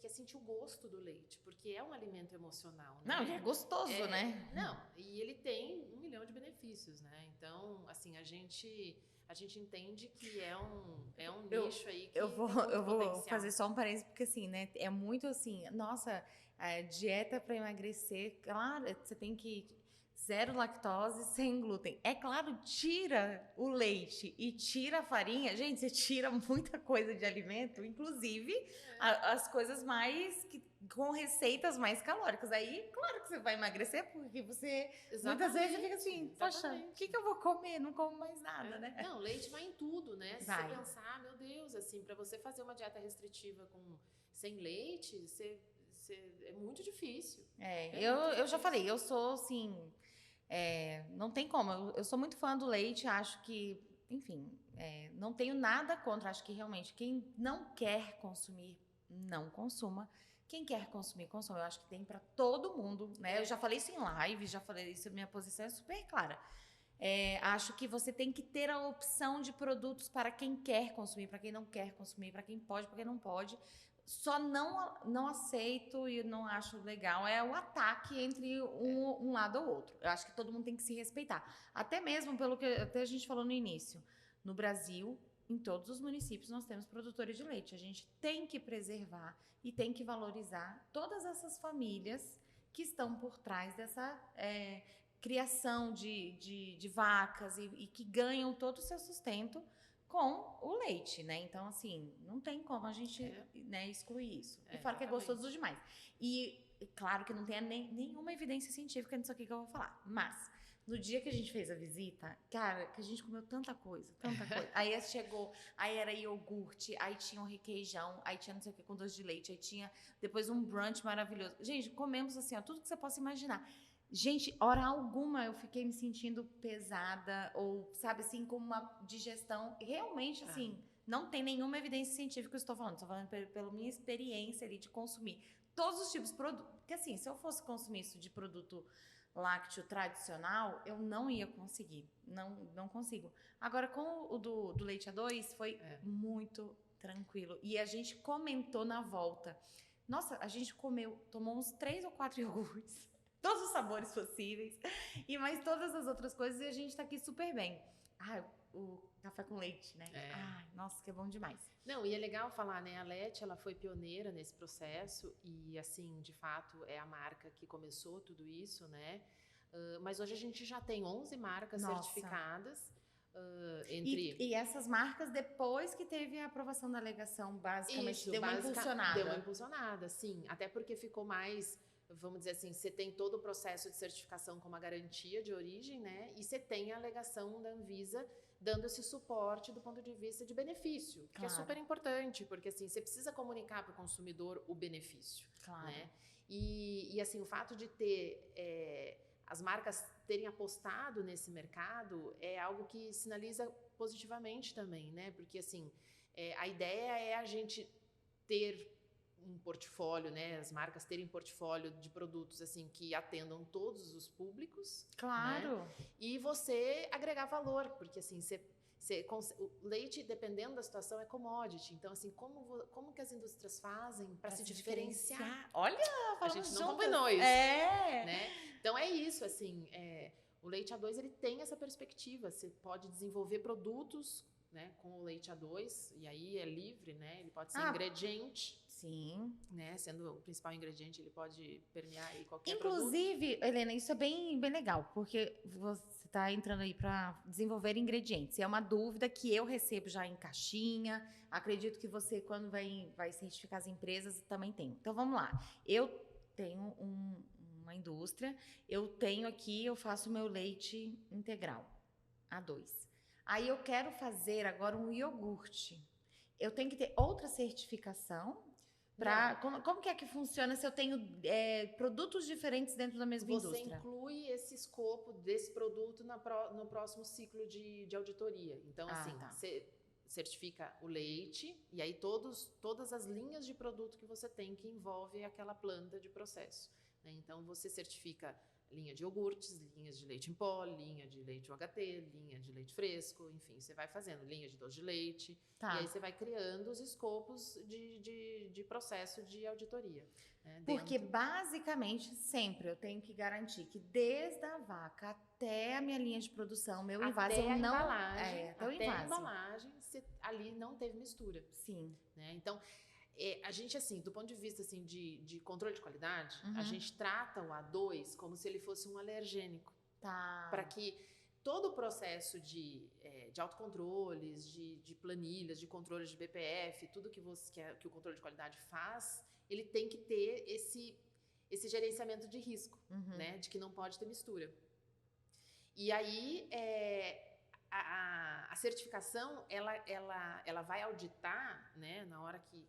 quer sentir o gosto do leite, porque é um alimento emocional, né? Não, é gostoso, né? Não, e ele tem 1 milhão de benefícios, né? Então, assim, a gente entende que é um nicho aí que eu vou potencial. fazer só um parênteses, porque assim, né, é muito assim, nossa, dieta para emagrecer, claro, você tem que zero lactose, sem glúten. É claro, tira o leite e tira a farinha. Gente, você tira muita coisa de alimento, inclusive as coisas mais com receitas mais calóricas. Aí, claro que você vai emagrecer, porque você muitas vezes você fica assim, poxa, o que eu vou comer? Não como mais nada, né? Não, leite vai em tudo, né? Se vai. você pensar, meu Deus, assim, para você fazer uma dieta restritiva sem leite, é muito difícil. Eu já falei, eu sou assim, não tem como. Eu sou muito fã do leite, acho que, enfim, não tenho nada contra. Acho que realmente quem não quer consumir, não consuma. Quem quer consumir, consome. Eu acho que tem para todo mundo, né? Eu já falei isso em live, já falei isso, minha posição é super clara. Acho que você tem que ter a opção de produtos para quem quer consumir, para quem não quer consumir, para quem pode, para quem não pode. Só não aceito e não acho legal o ataque entre um lado ou outro. Eu acho que todo mundo tem que se respeitar. Até mesmo pelo que até a gente falou no início. No Brasil, em todos os municípios, nós temos produtores de leite. A gente tem que preservar e tem que valorizar todas essas famílias que estão por trás dessa criação de vacas e que ganham todo o seu sustento com o leite, né? Então, assim, não tem como a gente excluir isso. E fora que é gostoso demais. E claro que não tem nenhuma evidência científica nisso aqui que eu vou falar. Mas, no dia que a gente fez a visita, cara, que a gente comeu tanta coisa. Aí chegou, aí era iogurte, aí tinha um requeijão, aí tinha não sei o que com doce de leite, aí tinha depois um brunch maravilhoso. Gente, comemos assim, ó, tudo que você possa imaginar. Gente, hora alguma eu fiquei me sentindo pesada ou, sabe, assim, com uma digestão. Realmente, assim, não tem nenhuma evidência científica que eu estou falando. Estou falando pela minha experiência ali de consumir todos os tipos de produto. Porque, assim, se eu fosse consumir isso de produto lácteo tradicional, eu não ia conseguir. Não consigo. Agora, com o do leite A2, foi muito tranquilo. E a gente comentou na volta. Nossa, a gente tomou uns 3 ou 4 iogurtes. Todos os sabores possíveis. E mais todas as outras coisas. E a gente tá aqui super bem. O café com leite, né? Ai, nossa, que é bom demais. Não, e é legal falar, né? A Lete, ela foi pioneira nesse processo. E, assim, de fato, é a marca que começou tudo isso, né? Mas hoje a gente já tem 11 marcas certificadas. E essas marcas, depois que teve a aprovação da alegação, basicamente, deu uma impulsionada. Deu uma impulsionada, sim. Até porque ficou mais vamos dizer assim, você tem todo o processo de certificação como a garantia de origem, né? E você tem a alegação da Anvisa dando esse suporte do ponto de vista de benefício, que é super importante, porque assim, você precisa comunicar para o consumidor o benefício, né? E assim, o fato de ter as marcas terem apostado nesse mercado é algo que sinaliza positivamente também, né? Porque assim, a ideia é a gente ter um portfólio, né? As marcas terem portfólio de produtos assim que atendam todos os públicos, claro, né? E você agregar valor, porque assim, o leite, dependendo da situação, é commodity. Então, assim, como que as indústrias fazem para se diferenciar? Olha, a gente não juntas. combinou isso, né? Então é isso, assim, o leite A2 ele tem essa perspectiva. Você pode desenvolver produtos, né, com o leite A2 e aí é livre, né? Ele pode ser ingrediente. Sim. Né? Sendo o principal ingrediente, ele pode permear aí qualquer Inclusive, produto. Helena, isso é bem legal, porque você está entrando aí para desenvolver ingredientes. E é uma dúvida que eu recebo já em caixinha. Acredito que você, quando vai certificar as empresas, também tem. Então, vamos lá. Eu tenho uma indústria, eu faço meu leite integral, A2. Aí eu quero fazer agora um iogurte. Eu tenho que ter outra certificação? Como que é que funciona se eu tenho produtos diferentes dentro da mesma indústria? Você inclui esse escopo desse produto no próximo ciclo de auditoria. Então, você certifica o leite e aí todas as linhas de produto que você tem que envolve aquela planta de processo, né? Então, você certifica linha de iogurtes, linhas de leite em pó, linha de leite UHT, linha de leite fresco, enfim, você vai fazendo linha de doce de leite. E aí você vai criando os escopos de processo de auditoria. Né, porque basicamente sempre eu tenho que garantir que desde a vaca até a minha linha de produção, meu invase, até a embalagem, ali não teve mistura. Sim. Né? Então, a gente, assim, do ponto de vista assim, de controle de qualidade, a gente trata o A2 como se ele fosse um alergênico. Para que todo o processo de autocontroles, de planilhas, de controles de BPF, tudo que o controle de qualidade faz, ele tem que ter esse gerenciamento de risco, né? De que não pode ter mistura. E aí, a certificação, ela vai auditar, né? Na hora que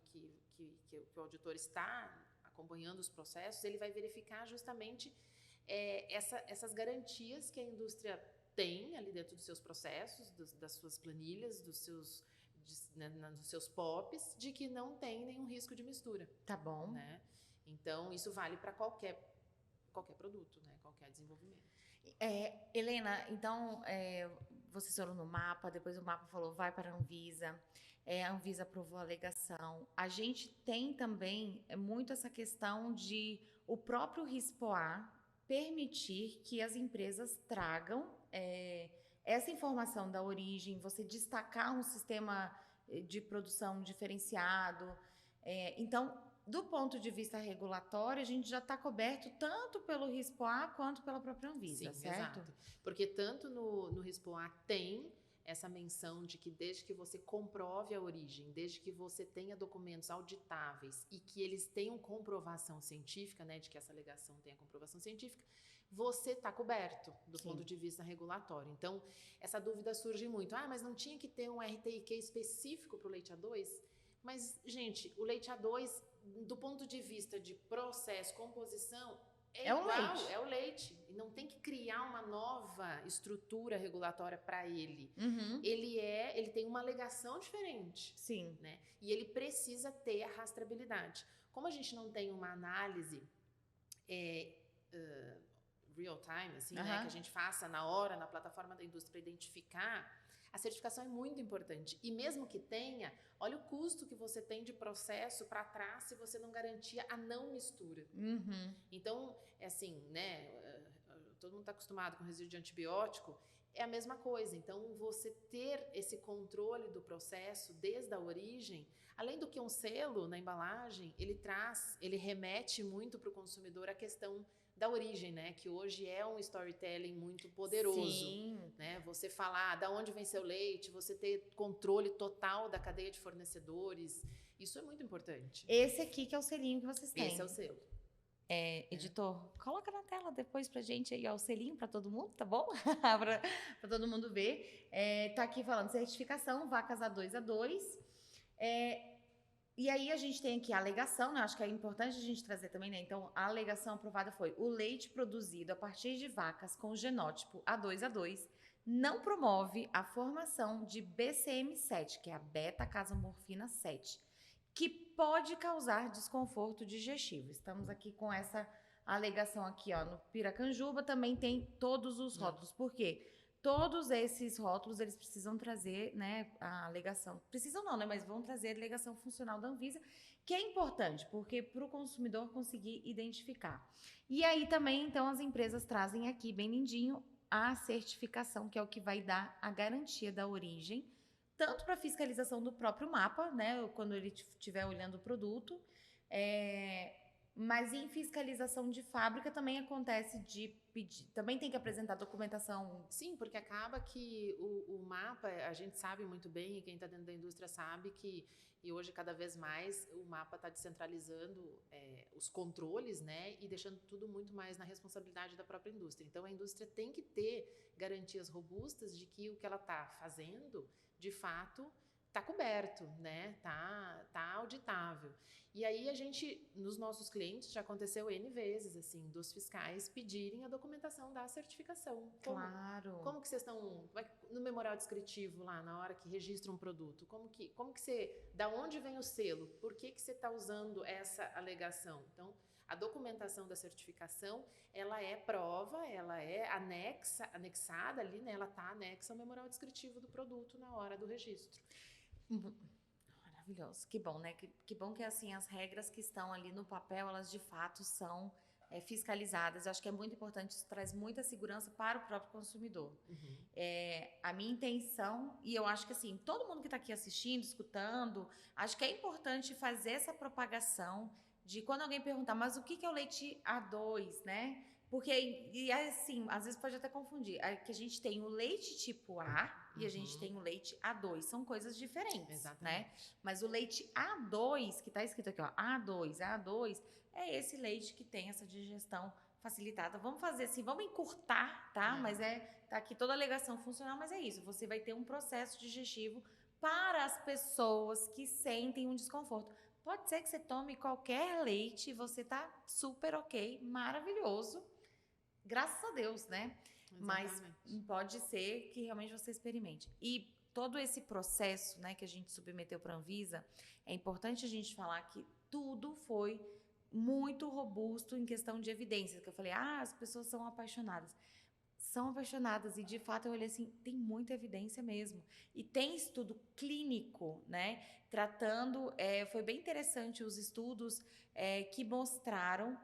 o auditor está acompanhando os processos, ele vai verificar justamente essas garantias que a indústria tem ali dentro dos seus processos, das suas planilhas, dos seus POPs, de que não tem nenhum risco de mistura. Tá bom. Né? Então, isso vale para qualquer produto, né? Qualquer desenvolvimento. Helena, então, vocês foram no MAPA, depois o MAPA falou, vai para a Anvisa. A Anvisa aprovou a alegação. A gente tem também muito essa questão de o próprio RISPOA permitir que as empresas tragam essa informação da origem, você destacar um sistema de produção diferenciado. Então, do ponto de vista regulatório, a gente já está coberto tanto pelo RISPOA quanto pela própria Anvisa, sim, certo? Exato. Porque tanto no RISPOA tem essa menção de que desde que você comprove a origem, desde que você tenha documentos auditáveis e que eles tenham comprovação científica, né, de que essa alegação tenha comprovação científica, você está coberto do ponto de vista regulatório. Então, essa dúvida surge muito. Mas não tinha que ter um RTIQ específico para o leite A2? Mas, gente, o leite A2, do ponto de vista de processo, composição, é o leite. E não tem que criar uma nova estrutura regulatória para ele. Ele tem uma alegação diferente. Sim. Né? E ele precisa ter a rastreabilidade. Como a gente não tem uma análise real time, assim, né, que a gente faça na hora, na plataforma da indústria para identificar, a certificação é muito importante. E mesmo que tenha, olha o custo que você tem de processo para trás se você não garantia a não mistura. Então, assim, né, todo mundo está acostumado com resíduo de antibiótico, é a mesma coisa. Então, você ter esse controle do processo desde a origem, além do que um selo na embalagem, ele remete muito para o consumidor a questão da origem, né? Que hoje é um storytelling muito poderoso. Sim. Né? Você falar de onde vem seu leite, você ter controle total da cadeia de fornecedores, isso é muito importante. Esse aqui que é o selinho que vocês têm. Esse é o selo. Editor, coloca na tela depois pra gente aí, ó, o selinho pra todo mundo, tá bom? pra todo mundo ver. Tá aqui falando certificação, vacas A2. E aí a gente tem aqui a alegação, né? Acho que é importante a gente trazer também, né? Então, a alegação aprovada foi: o leite produzido a partir de vacas com genótipo A2 não promove a formação de BCM7, que é a beta-casomorfina 7, que pode causar desconforto digestivo. Estamos aqui com essa alegação aqui, ó, no Piracanjuba também tem todos os rótulos. Por quê? Todos esses rótulos, eles precisam trazer, né, a alegação. Precisam não, né, mas vão trazer a alegação funcional da Anvisa, que é importante, porque para o consumidor conseguir identificar. E aí também, então, as empresas trazem aqui, bem lindinho, a certificação, que é o que vai dar a garantia da origem, tanto para fiscalização do próprio mapa, né, quando ele estiver olhando o produto, mas em fiscalização de fábrica também acontece de pedir, também tem que apresentar documentação. Sim, porque acaba que o mapa, a gente sabe muito bem, e quem está dentro da indústria sabe que, e hoje cada vez mais, o mapa está descentralizando os controles, né, e deixando tudo muito mais na responsabilidade da própria indústria. Então, a indústria tem que ter garantias robustas de que o que ela está fazendo, de fato, está coberto, né, tá auditável. E aí a gente, nos nossos clientes, já aconteceu N vezes, assim, dos fiscais pedirem a documentação da certificação. Claro. Como que vocês estão, no memorial descritivo lá, na hora que registra um produto, como que você, da onde vem o selo? Por que você está usando essa alegação? Então, a documentação da certificação, ela é prova, ela é anexada ali, né? Ela está anexa ao memorial descritivo do produto na hora do registro. Maravilhoso, que bom, né? Que bom que assim as regras que estão ali no papel, elas de fato são fiscalizadas. Eu acho que é muito importante, isso traz muita segurança para o próprio consumidor. Uhum. A minha intenção, e eu acho que assim, todo mundo que está aqui assistindo, escutando, acho que é importante fazer essa propagação de quando alguém perguntar, mas o que é o leite A2, né? Porque, e assim, às vezes pode até confundir, que a gente tem o leite tipo A e a gente tem o leite A2, são coisas diferentes, exatamente, né? Mas o leite A2, que tá escrito aqui, ó, A2, é esse leite que tem essa digestão facilitada. Vamos fazer assim, vamos encurtar, tá? Mas tá aqui toda a alegação funcional, mas é isso, você vai ter um processo digestivo para as pessoas que sentem um desconforto. Pode ser que você tome qualquer leite e você tá super ok, maravilhoso, graças a Deus, né? Exatamente. Mas pode ser que realmente você experimente. E todo esse processo, né, que a gente submeteu para a Anvisa, é importante a gente falar que tudo foi muito robusto em questão de evidências, que eu falei, as pessoas são apaixonadas. São apaixonadas e, de fato, eu olhei assim, tem muita evidência mesmo. E tem estudo clínico, né, tratando, foi bem interessante os estudos que mostraram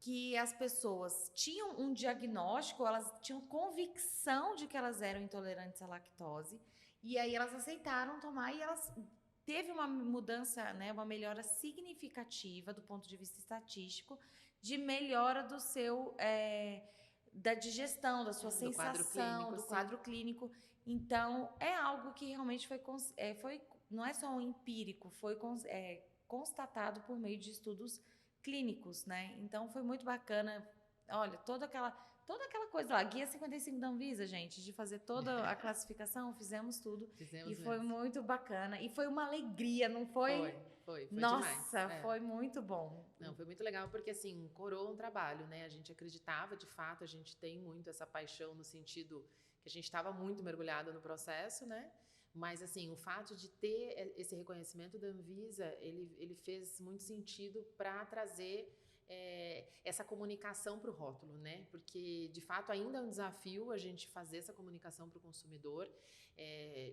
que as pessoas tinham um diagnóstico, elas tinham convicção de que elas eram intolerantes à lactose, e aí elas aceitaram tomar e elas teve uma mudança, né, uma melhora significativa do ponto de vista estatístico, de melhora do seu da digestão, da sua sensação, do quadro clínico. Então, é algo que realmente foi não é só um empírico, foi constatado por meio de estudos clínicos, né? Então, foi muito bacana. Olha, toda aquela coisa lá, Guia 55 da Anvisa, gente, de fazer toda a classificação, fizemos tudo. E foi muito bacana. E foi uma alegria, não foi? Foi Nossa, demais. foi muito bom. Não, foi muito legal porque, assim, coroou um trabalho, né? A gente acreditava, de fato, a gente tem muito essa paixão no sentido que a gente estava muito mergulhado no processo, né? Mas, assim, o fato de ter esse reconhecimento da Anvisa, ele fez muito sentido para trazer essa comunicação para o rótulo, né? Porque, de fato, ainda é um desafio a gente fazer essa comunicação para o consumidor,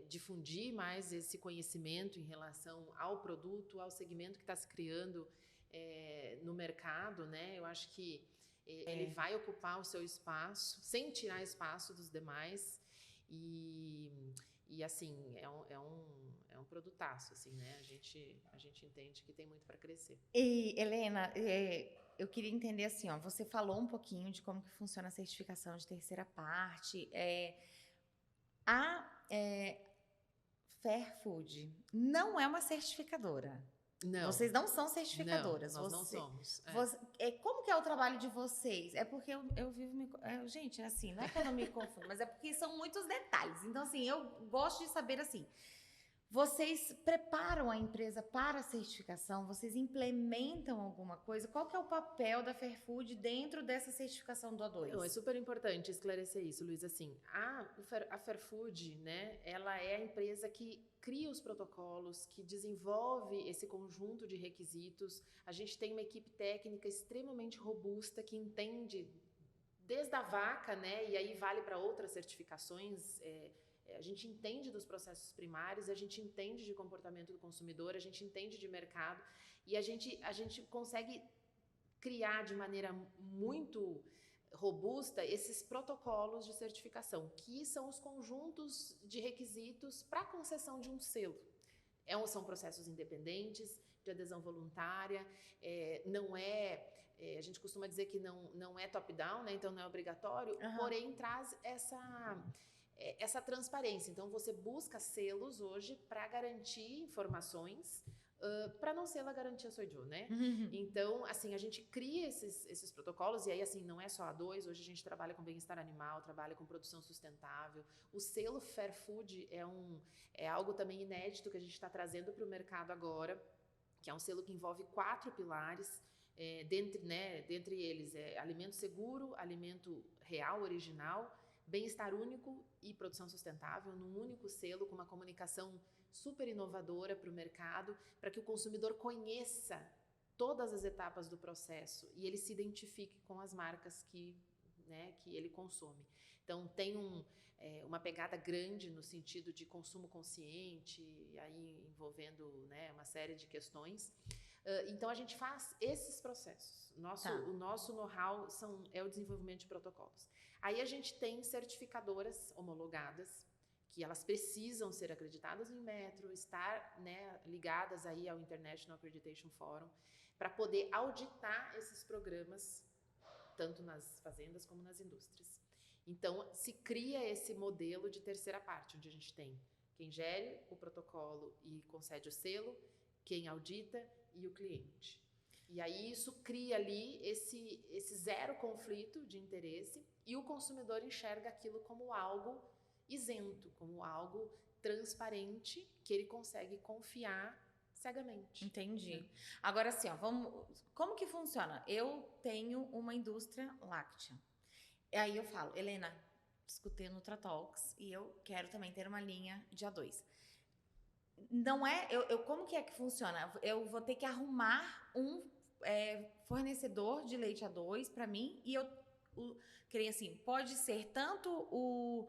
difundir mais esse conhecimento em relação ao produto, ao segmento que está se criando no mercado, né? Eu acho que ele vai ocupar o seu espaço, sem tirar espaço dos demais, e assim, é um produtaço, assim, né? A gente entende que tem muito para crescer. E, Helena, eu queria entender assim, ó, você falou um pouquinho de como que funciona a certificação de terceira parte. A Fair Food não é uma certificadora. Não, Vocês não são não, certificadoras. nós não somos. Como que é o trabalho de vocês? É porque eu vivo gente, assim, não é que eu não me confundo, mas é porque são muitos detalhes. Então, assim, eu gosto de saber, assim, vocês preparam a empresa para a certificação? Vocês implementam alguma coisa? Qual que é o papel da Fairfood dentro dessa certificação do A2? Não, é super importante esclarecer isso, Luiz. Assim, a Fairfood, né, ela é a empresa que cria os protocolos, que desenvolve esse conjunto de requisitos. A gente tem uma equipe técnica extremamente robusta que entende desde a vaca, né, e aí vale para outras certificações. A gente entende dos processos primários, a gente entende de comportamento do consumidor, a gente entende de mercado e a gente consegue criar de maneira muito robusta esses protocolos de certificação, que são os conjuntos de requisitos para a concessão de um selo. São processos independentes, de adesão voluntária, a gente costuma dizer que não é top-down, né? Então não é obrigatório, porém traz essa transparência. Então você busca selos hoje para garantir informações, para não ser a garantia sou eu, né? Então, assim, a gente cria esses protocolos, e aí, assim, não é só a A2, hoje a gente trabalha com bem-estar animal, trabalha com produção sustentável. O selo Fairfood é algo também inédito que a gente está trazendo para o mercado agora, que é um selo que envolve 4 pilares, dentre eles alimento seguro, alimento real, original, bem-estar único e produção sustentável, num único selo, com uma comunicação super inovadora para o mercado, para que o consumidor conheça todas as etapas do processo e ele se identifique com as marcas que ele consome. Então, tem uma pegada grande no sentido de consumo consciente, e aí envolvendo, né, uma série de questões. Então, a gente faz esses processos. O nosso know-how é o desenvolvimento de protocolos. Aí a gente tem certificadoras homologadas, que elas precisam ser acreditadas no Inmetro, estar, né, ligadas aí ao International Accreditation Forum, para poder auditar esses programas, tanto nas fazendas como nas indústrias. Então, se cria esse modelo de terceira parte, onde a gente tem quem gere o protocolo e concede o selo, quem audita e o cliente. E aí isso cria ali esse zero conflito de interesse e o consumidor enxerga aquilo como algo isento, como algo transparente que ele consegue confiar cegamente. Entendi. Agora, assim, como que funciona? Eu tenho uma indústria láctea. E aí eu falo, Helena, escutei no Nutratalks e eu quero também ter uma linha de A2. Não é, como que é que funciona? Eu vou ter que arrumar um fornecedor de leite A2 para mim e eu creio assim, pode ser tanto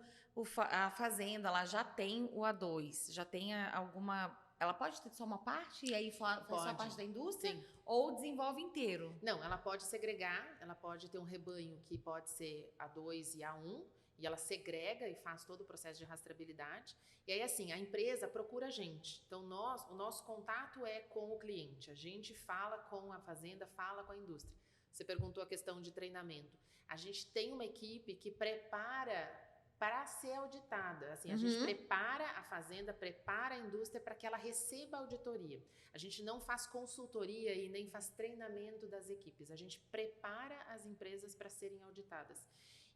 a fazenda, ela já tem o A2, já tem alguma... Ela pode ter só uma parte e aí faz só parte da indústria? Sim. Ou desenvolve inteiro? Não, ela pode segregar, ela pode ter um rebanho que pode ser A2 e A1, e ela segrega e faz todo o processo de rastreabilidade. E aí, assim, a empresa procura a gente. Então, o nosso contato é com o cliente. A gente fala com a fazenda, fala com a indústria. Você perguntou a questão de treinamento. A gente tem uma equipe que prepara para ser auditada. Assim, a gente prepara a fazenda, prepara a indústria para que ela receba a auditoria. A gente não faz consultoria e nem faz treinamento das equipes. A gente prepara as empresas para serem auditadas.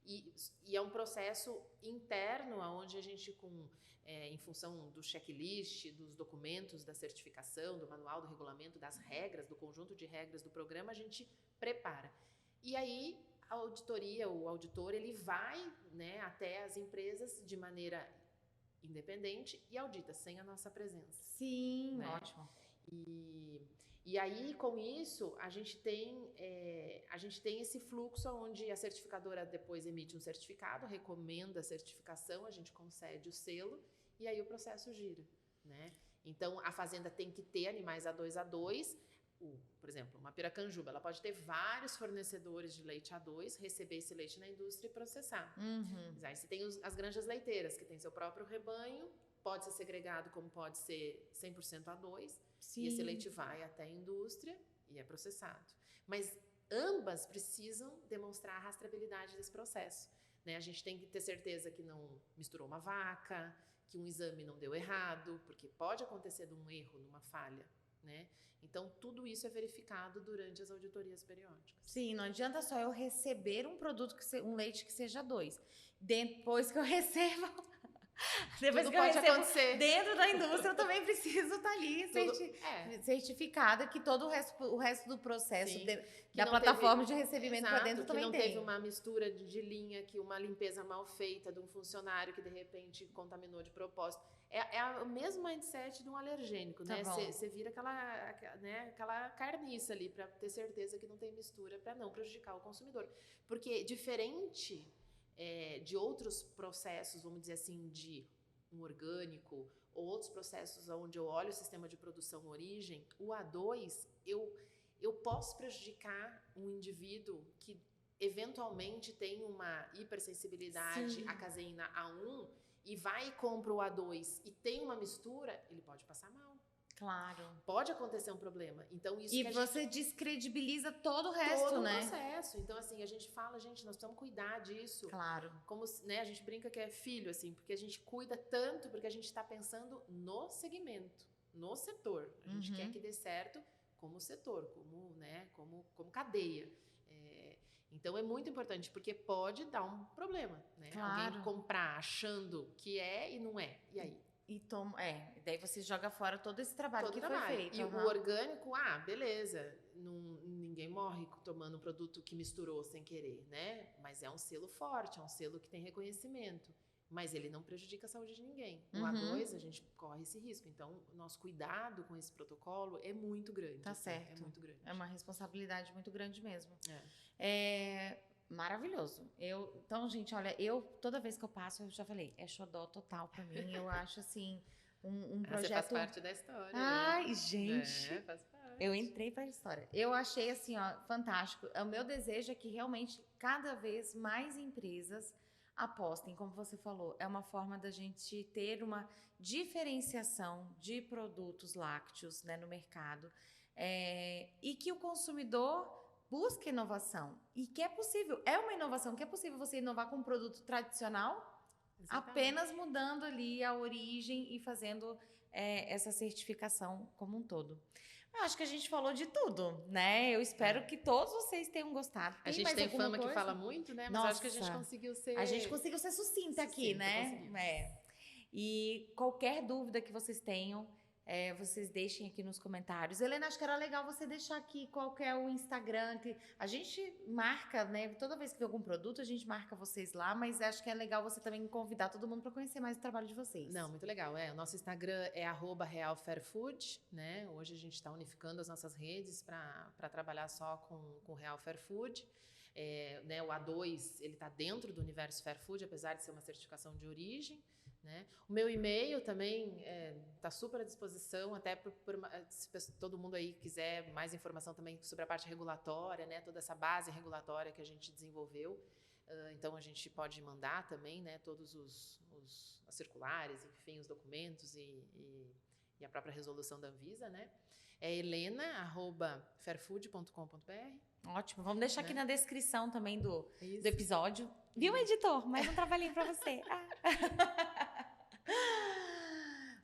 E é um processo interno, onde a gente, em função do checklist, dos documentos da certificação, do manual, do regulamento, das regras, do conjunto de regras do programa, a gente prepara. E aí, a auditoria, o auditor, ele vai, né, até as empresas de maneira independente e audita, sem a nossa presença. Sim, né? Ótimo. E aí, com isso, a gente tem esse fluxo onde a certificadora depois emite um certificado, recomenda a certificação, a gente concede o selo e aí o processo gira, né? Então, a fazenda tem que ter animais A2, por exemplo, uma piracanjuba, ela pode ter vários fornecedores de leite A2, receber esse leite na indústria e processar. Mas aí você tem as granjas leiteiras, que tem seu próprio rebanho, pode ser segregado como pode ser 100% A2, Sim. E esse leite vai até a indústria e é processado. Mas ambas precisam demonstrar a rastreabilidade desse processo, né? A gente tem que ter certeza que não misturou uma vaca, que um exame não deu errado, porque pode acontecer de um erro, numa falha, né? Então, tudo isso é verificado durante as auditorias periódicas. Sim, não adianta só eu receber um produto, um leite que seja 2. Depois que eu recebo... Depois Tudo que eu pode recebo acontecer. dentro da indústria, eu também preciso estar ali certificada que todo o resto do processo da plataforma de recebimento para dentro também tem. Que não teve uma mistura de linha, que uma limpeza mal feita de um funcionário que de repente contaminou de propósito. É o mesmo mindset de um alergênico, né? Você vira aquela carniça ali para ter certeza que não tem mistura, para não prejudicar o consumidor. Porque diferente... de outros processos, vamos dizer assim, de um orgânico, ou outros processos onde eu olho o sistema de produção origem, o A2, eu posso prejudicar um indivíduo que eventualmente tem uma hipersensibilidade à caseína A1 e vai e compra o A2 e tem uma mistura, ele pode passar mal. Claro. Pode acontecer um problema. Então, isso e você descredibiliza todo o resto, todo né? Todo o processo. Então, assim, a gente fala, gente, nós precisamos cuidar disso. Claro. Como, né, a gente brinca que é filho, assim, porque a gente cuida tanto, porque a gente está pensando no segmento, no setor. A gente quer que dê certo como setor, como cadeia. Então, é muito importante, porque pode dar um problema, né? Claro. Alguém comprar achando que é e não é. E aí? Daí você joga fora todo esse trabalho foi feito. E o orgânico, beleza, ninguém morre tomando um produto que misturou sem querer, né? Mas é um selo forte, é um selo que tem reconhecimento. Mas ele não prejudica a saúde de ninguém. O A2, a gente corre esse risco. Então, o nosso cuidado com esse protocolo é muito grande. Tá certo. É muito grande. É uma responsabilidade muito grande mesmo. Maravilhoso. Então, gente, olha, toda vez que eu passo, eu já falei, é xodó total pra mim. Eu acho, assim, um projeto... Você faz parte da história. Ai, gente. Faz parte. Eu entrei pra história. Eu achei, assim, ó, fantástico. O meu desejo é que realmente cada vez mais empresas apostem, como você falou, é uma forma da gente ter uma diferenciação de produtos lácteos, né, no mercado, e que o consumidor busque inovação, e que é possível, é uma inovação, que é possível você inovar com um produto tradicional, apenas mudando ali a origem e fazendo essa certificação como um todo. Eu acho que a gente falou de tudo, né? Eu espero que todos vocês tenham gostado. A gente tem fama que fala muito, né? Mas acho que a gente conseguiu ser... A gente conseguiu ser sucinta aqui, né? E qualquer dúvida que vocês tenham, vocês deixem aqui nos comentários. Helena, acho que era legal você deixar aqui qual que é o Instagram. Que a gente marca, né? Toda vez que vê algum produto, a gente marca vocês lá, mas acho que é legal você também convidar todo mundo para conhecer mais o trabalho de vocês. Não, muito legal. O nosso Instagram é @realfairfood, né? Hoje a gente está unificando as nossas redes para trabalhar só com Real Fair Food. Né, o A2, ele está dentro do universo Fair Food, apesar de ser uma certificação de origem. Né? O meu e-mail também está super à disposição, até se todo mundo aí quiser mais informação também sobre a parte regulatória, né? Toda essa base regulatória que a gente desenvolveu. Então, a gente pode mandar também, né, todos as circulares, enfim, os documentos e a própria resolução da Anvisa. Né? É helena@fairfood.com.br. Ótimo, vamos deixar aqui na descrição também do episódio. Viu, editor? Mais um trabalhinho para você.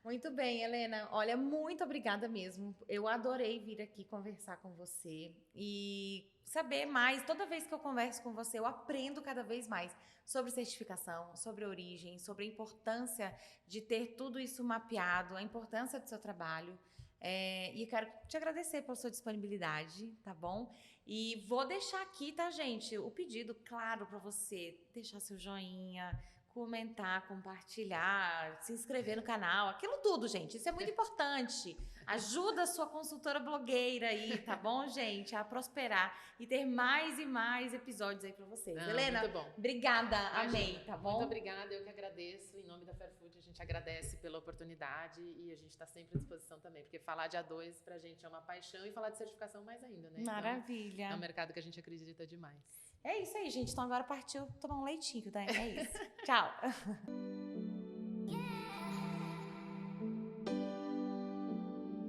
Muito bem, Helena. Olha, muito obrigada mesmo. Eu adorei vir aqui conversar com você e saber mais. Toda vez que eu converso com você, eu aprendo cada vez mais sobre certificação, sobre origem, sobre a importância de ter tudo isso mapeado, a importância do seu trabalho. E quero te agradecer pela sua disponibilidade, tá bom? E vou deixar aqui, tá, gente, o pedido, claro, para você deixar seu joinha, comentar, compartilhar, se inscrever no canal, aquilo tudo, gente. Isso é muito importante. Ajuda a sua consultora blogueira aí, tá bom, gente? A prosperar e ter mais e mais episódios aí pra vocês. Helena, muito bom. Obrigada, amei, tá bom? Muito obrigada, eu que agradeço. Em nome da Fairfood, a gente agradece pela oportunidade e a gente está sempre à disposição também, porque falar de A2 pra gente é uma paixão e falar de certificação mais ainda, né? Maravilha. Então, é um mercado que a gente acredita demais. É isso aí, gente. Então agora partiu tomar um leitinho, né? É isso. Tchau.